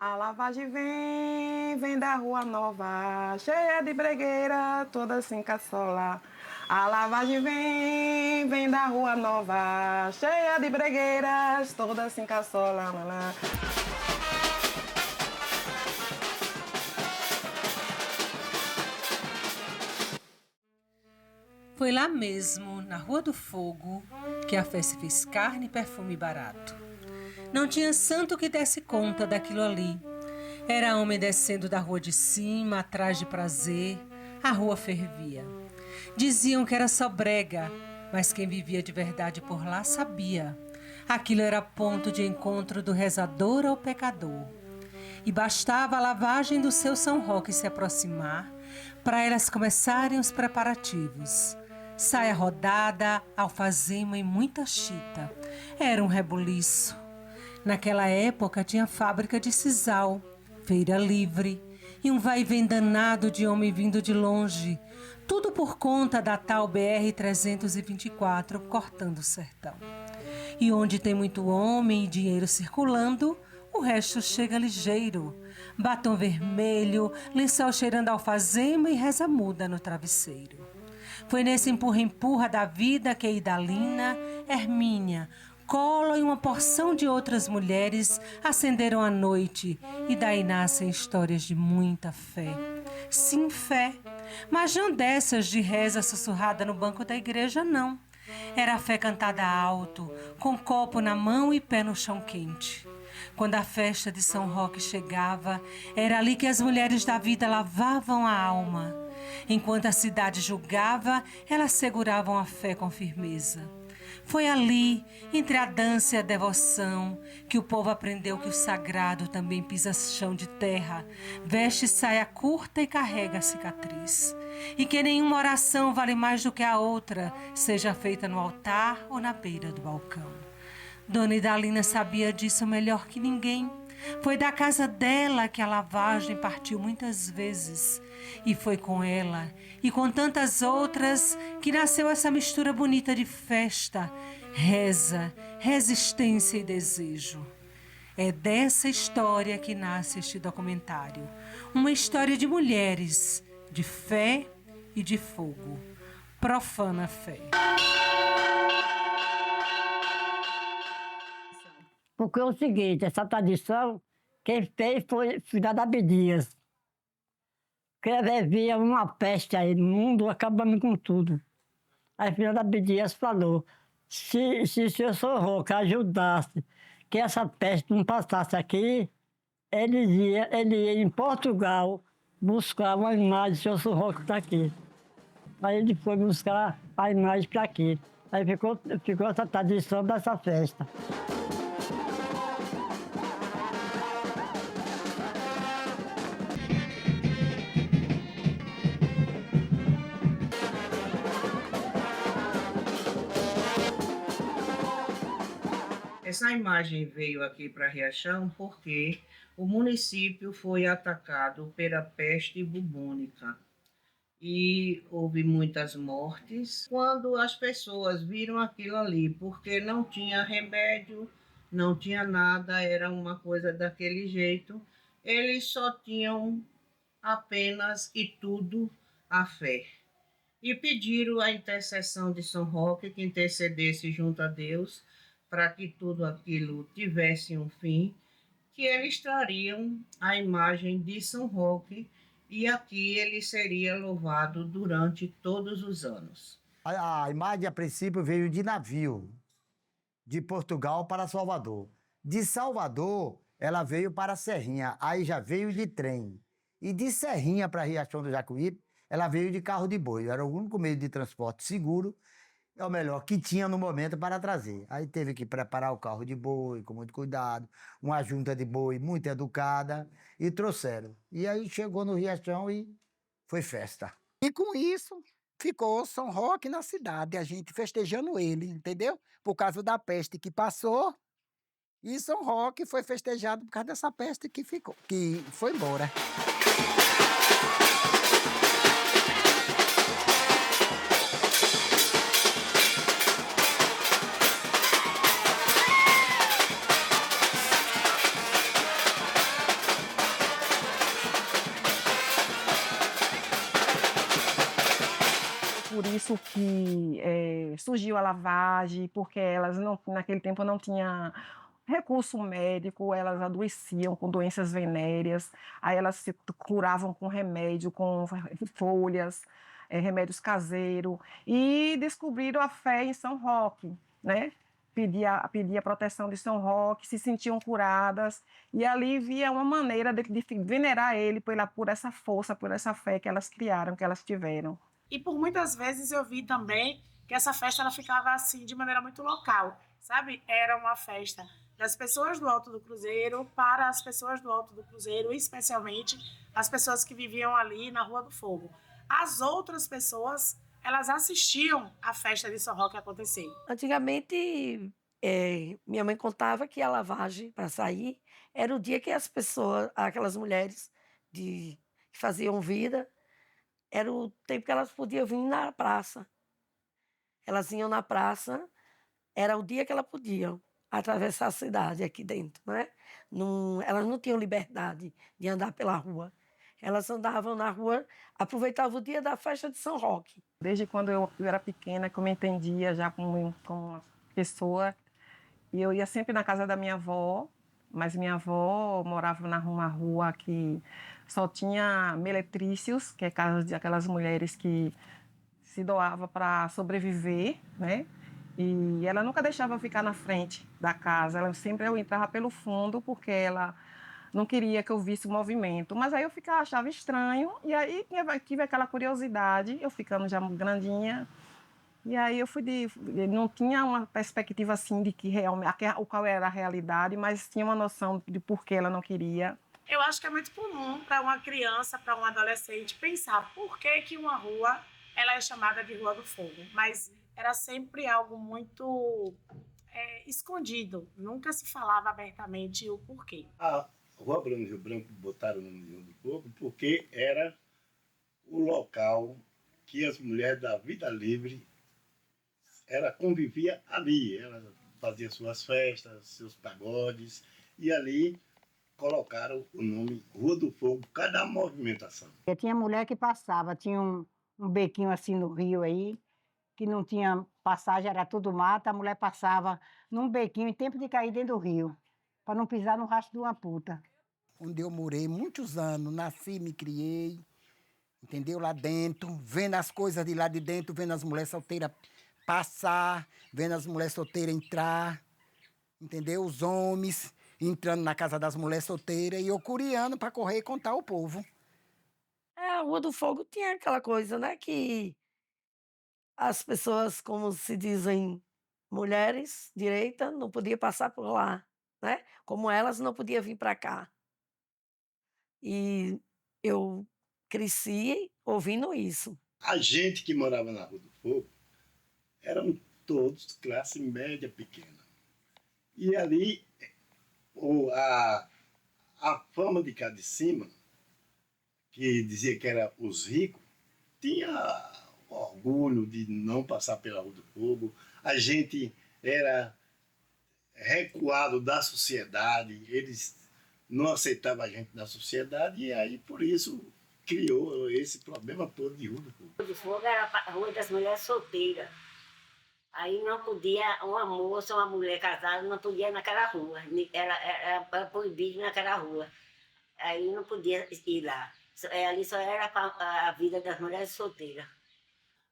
A lavagem vem da Rua Nova, cheia de bregueira, toda sem caçola. A lavagem vem da Rua Nova, cheia de bregueiras, toda sem caçola. Foi lá mesmo, na Rua do Fogo, que a fé se fez carne e perfume barato. Não tinha santo que desse conta daquilo ali. Era homem descendo da rua de cima, atrás de prazer, a rua fervia. Diziam que era só brega, mas quem vivia de verdade por lá sabia. Aquilo era ponto de encontro do rezador ao pecador. E bastava a lavagem do seu São Roque se aproximar para elas começarem os preparativos. Saia rodada, alfazema e muita chita. Era um rebuliço. Naquela época tinha fábrica de sisal, feira livre e um vai-vem danado de homem vindo de longe. Tudo por conta da tal BR-324 cortando o sertão. E onde tem muito homem e dinheiro circulando, o resto chega ligeiro. Batom vermelho, lençol cheirando a alfazema e reza muda no travesseiro. Foi nesse empurra-empurra da vida que Idalina, Hermínia, Cola e uma porção de outras mulheres acenderam a noite e daí nascem histórias de muita fé. Sim, fé, mas não dessas de reza sussurrada no banco da igreja, não. Era a fé cantada alto, com copo na mão e pé no chão quente. Quando a festa de São Roque chegava, era ali que as mulheres da vida lavavam a alma. Enquanto a cidade julgava, elas seguravam a fé com firmeza. Foi ali, entre a dança e a devoção, que o povo aprendeu que o sagrado também pisa chão de terra, veste saia curta e carrega a cicatriz. E que nenhuma oração vale mais do que a outra, seja feita no altar ou na beira do balcão. Dona Idalina sabia disso melhor que ninguém. Foi da casa dela que a lavagem partiu muitas vezes. E foi com ela, e com tantas outras, que nasceu essa mistura bonita de festa, reza, resistência e desejo. É dessa história que nasce este documentário. Uma história de mulheres, de fé e de fogo. Profana fé. Porque é o seguinte, essa tradição, quem fez foi Cidade Abdias. Que havia uma peste aí no mundo, acabando com tudo. Aí Cidade Abdias falou, se o seu São Roque ajudasse que essa peste não passasse aqui, ele ia em Portugal buscar uma imagem do seu São Roque para aqui. Aí ele foi buscar a imagem para aqui. Aí ficou essa tradição dessa festa. Essa imagem veio aqui para Riachão porque o município foi atacado pela peste bubônica e houve muitas mortes. Quando as pessoas viram aquilo ali, porque não tinha remédio, não tinha nada, era uma coisa daquele jeito, eles só tinham apenas e tudo a fé. E pediram a intercessão de São Roque, que intercedesse junto a Deus, para que tudo aquilo tivesse um fim, que eles trariam a imagem de São Roque e aqui ele seria louvado durante todos os anos. A imagem, a princípio, veio de navio, de Portugal para Salvador. De Salvador, ela veio para Serrinha, aí já veio de trem. E de Serrinha para Riachão do Jacuípe, ela veio de carro de boi. Era o único meio de transporte seguro, é o melhor que tinha no momento para trazer. Aí teve que preparar o carro de boi com muito cuidado, uma junta de boi muito educada e trouxeram. E aí chegou no Riachão e foi festa. E com isso ficou São Roque na cidade, a gente festejando ele, entendeu? Por causa da peste que passou e São Roque foi festejado por causa dessa peste que ficou, que foi embora. isso que surgiu a lavagem, porque elas não, naquele tempo não tinha recurso médico, elas adoeciam com doenças venéreas, aí elas se curavam com remédio, com folhas, remédios caseiros, e descobriram a fé em São Roque, né? Pedia a proteção de São Roque, se sentiam curadas, e ali via uma maneira de venerar ele por essa força, por essa fé que elas criaram, que elas tiveram. E por muitas vezes eu vi também que essa festa ela ficava assim de maneira muito local, sabe? Era uma festa das pessoas do Alto do Cruzeiro para as pessoas do Alto do Cruzeiro, especialmente as pessoas que viviam ali na Rua do Fogo. As outras pessoas, elas assistiam à festa de São Roque acontecer. Antigamente, minha mãe contava que a lavagem para sair era o dia que as pessoas, aquelas mulheres que faziam vida, era o tempo que elas podiam vir na praça. Elas iam na praça, era o dia que elas podiam atravessar a cidade aqui dentro, né? Não, elas não tinham liberdade de andar pela rua. Elas andavam na rua, aproveitavam o dia da festa de São Roque. Desde quando eu era pequena, que eu me entendia já como uma pessoa, e eu ia sempre na casa da minha avó, mas minha avó morava numa rua que só tinha meretrícios, que é casa de aquelas mulheres que se doavam para sobreviver, né? E ela nunca deixava eu ficar na frente da casa, eu entrava pelo fundo, porque ela não queria que eu visse o movimento. Mas aí eu achava estranho, e aí tive aquela curiosidade, eu ficando já grandinha, e aí eu não tinha uma perspectiva assim de que realmente qual era a realidade, mas tinha uma noção de por que ela não queria. Eu acho que é muito comum para uma criança, para um adolescente, pensar por que uma rua ela é chamada de Rua do Fogo. Mas era sempre algo muito escondido. Nunca se falava abertamente o porquê. A Rua Barão do Rio Branco botaram o nome de Rua do Fogo porque era o local que as mulheres da vida livre convivia ali. Ela fazia suas festas, seus pagodes, e ali colocaram o nome Rua do Fogo por causa da movimentação. Tinha mulher que passava, tinha um bequinho assim no rio aí, que não tinha passagem, era tudo mato, a mulher passava num bequinho em tempo de cair dentro do rio, para não pisar no rastro de uma puta. Onde eu morei muitos anos, nasci, me criei, entendeu? Lá dentro, vendo as coisas de lá de dentro, vendo as mulheres solteiras passar, vendo as mulheres solteiras entrar, entendeu? Os homens entrando na casa das mulheres solteiras e eu curiando para correr e contar ao povo. A Rua do Fogo tinha aquela coisa, né, que as pessoas, como se dizem, mulheres direita, não podiam passar por lá, né? Como elas não podiam vir para cá. E eu cresci ouvindo isso. A gente que morava na Rua do Fogo eram todos classe média pequena. E ali a fama de cá de cima, que dizia que era os ricos, tinha orgulho de não passar pela Rua do Fogo. A gente era recuado da sociedade, eles não aceitavam a gente na sociedade, e aí por isso criou esse problema todo de Rua do Fogo. Rua do Fogo era a rua das mulheres solteiras. Aí não podia, uma moça, uma mulher casada, não podia ir naquela rua. Era proibido naquela rua. Aí não podia ir lá. Ali só era a vida das mulheres solteiras.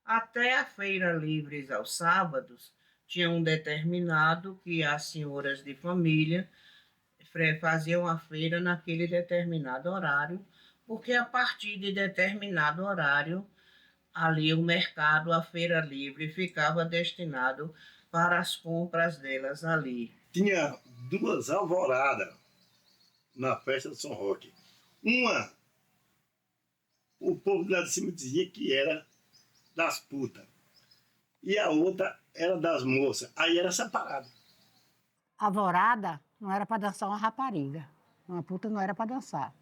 Até a feira livre aos sábados, tinha um determinado que as senhoras de família faziam a feira naquele determinado horário, porque a partir de determinado horário, ali o mercado, a feira livre, ficava destinado para as compras delas ali. Tinha 2 alvoradas na festa de São Roque. Uma, o povo lá de cima dizia que era das putas. E a outra era das moças. Aí era separado. Alvorada não era para dançar uma rapariga. Uma puta não era para dançar.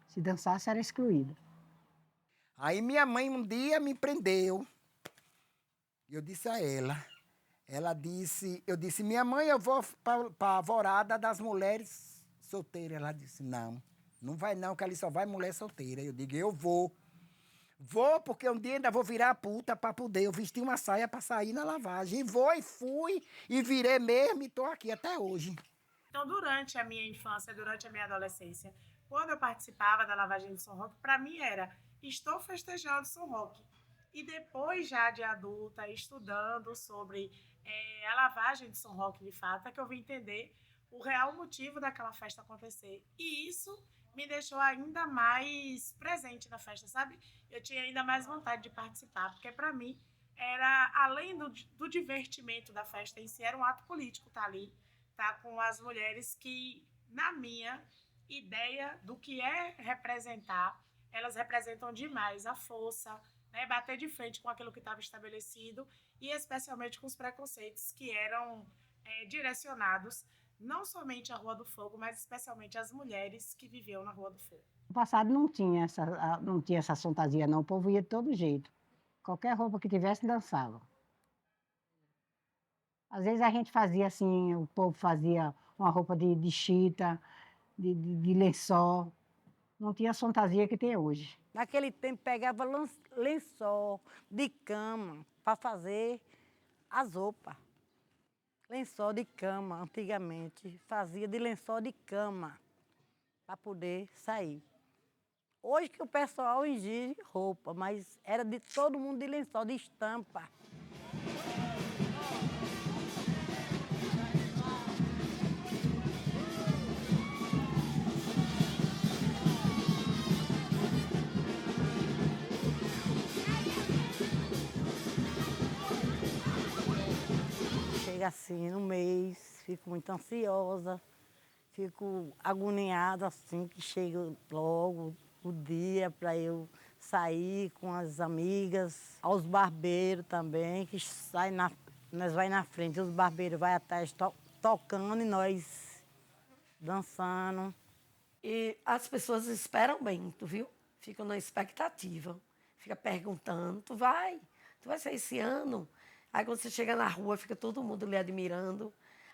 Se dançasse, era excluída. Aí minha mãe um dia me prendeu. Eu disse a ela. Eu disse, minha mãe, eu vou para a alvorada das mulheres solteiras. Ela disse, não vai não, que ali só vai mulher solteira. Eu digo, eu vou. Vou, porque um dia ainda vou virar puta para poder. Eu vesti uma saia para sair na lavagem. E vou e fui, e virei mesmo e estou aqui até hoje. Então, durante a minha infância, durante a minha adolescência, quando eu participava da lavagem de São Roque, para mim era, estou festejando São Roque. E depois, já de adulta, estudando sobre a lavagem de São Roque, de fato, é que eu vim entender o real motivo daquela festa acontecer. E isso me deixou ainda mais presente na festa, sabe? Eu tinha ainda mais vontade de participar, porque para mim era, além do divertimento da festa em si, era um ato político estar ali, tá, com as mulheres que, na minha ideia do que é representar, elas representam demais a força, né, bater de frente com aquilo que estava estabelecido e especialmente com os preconceitos que eram direcionados não somente à Rua do Fogo, mas especialmente às mulheres que viviam na Rua do Fogo. No passado não tinha essa fantasia, não. O povo ia de todo jeito. Qualquer roupa que tivesse, dançava. Às vezes a gente fazia assim, o povo fazia uma roupa de chita, de lençol. Não tinha a fantasia que tem hoje. Naquele tempo pegava lençol de cama para fazer as roupas. Lençol de cama, antigamente, fazia de lençol de cama para poder sair. Hoje que o pessoal exige roupa, mas era de todo mundo de lençol, de estampa. Chega assim no mês, fico muito ansiosa, fico agoniada assim, que chega logo o dia para eu sair com as amigas, aos barbeiros também, que nós vai na frente, os barbeiros vai atrás tocando e nós dançando. E as pessoas esperam bem, tu viu? Ficam na expectativa, fica perguntando, tu vai sair esse ano? Aí quando você chega na rua, fica todo mundo lhe admirando,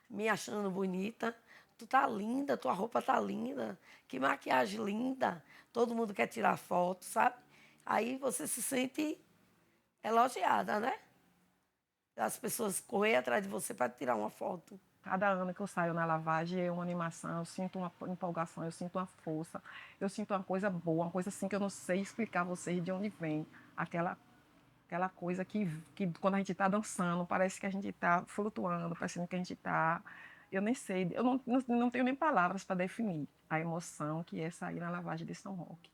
me achando bonita. Tu tá linda, tua roupa tá linda, que maquiagem linda. Todo mundo quer tirar foto, sabe? Aí você se sente elogiada, né? As pessoas correm atrás de você para tirar uma foto. Cada ano que eu saio na lavagem é uma animação, eu sinto uma empolgação, eu sinto uma força, eu sinto uma coisa boa, uma coisa assim que eu não sei explicar a vocês de onde vem. Aquela coisa que quando a gente está dançando, parece que a gente está flutuando, parecendo que a gente está... Eu nem sei, eu não tenho nem palavras para definir a emoção que é sair na lavagem de São Roque.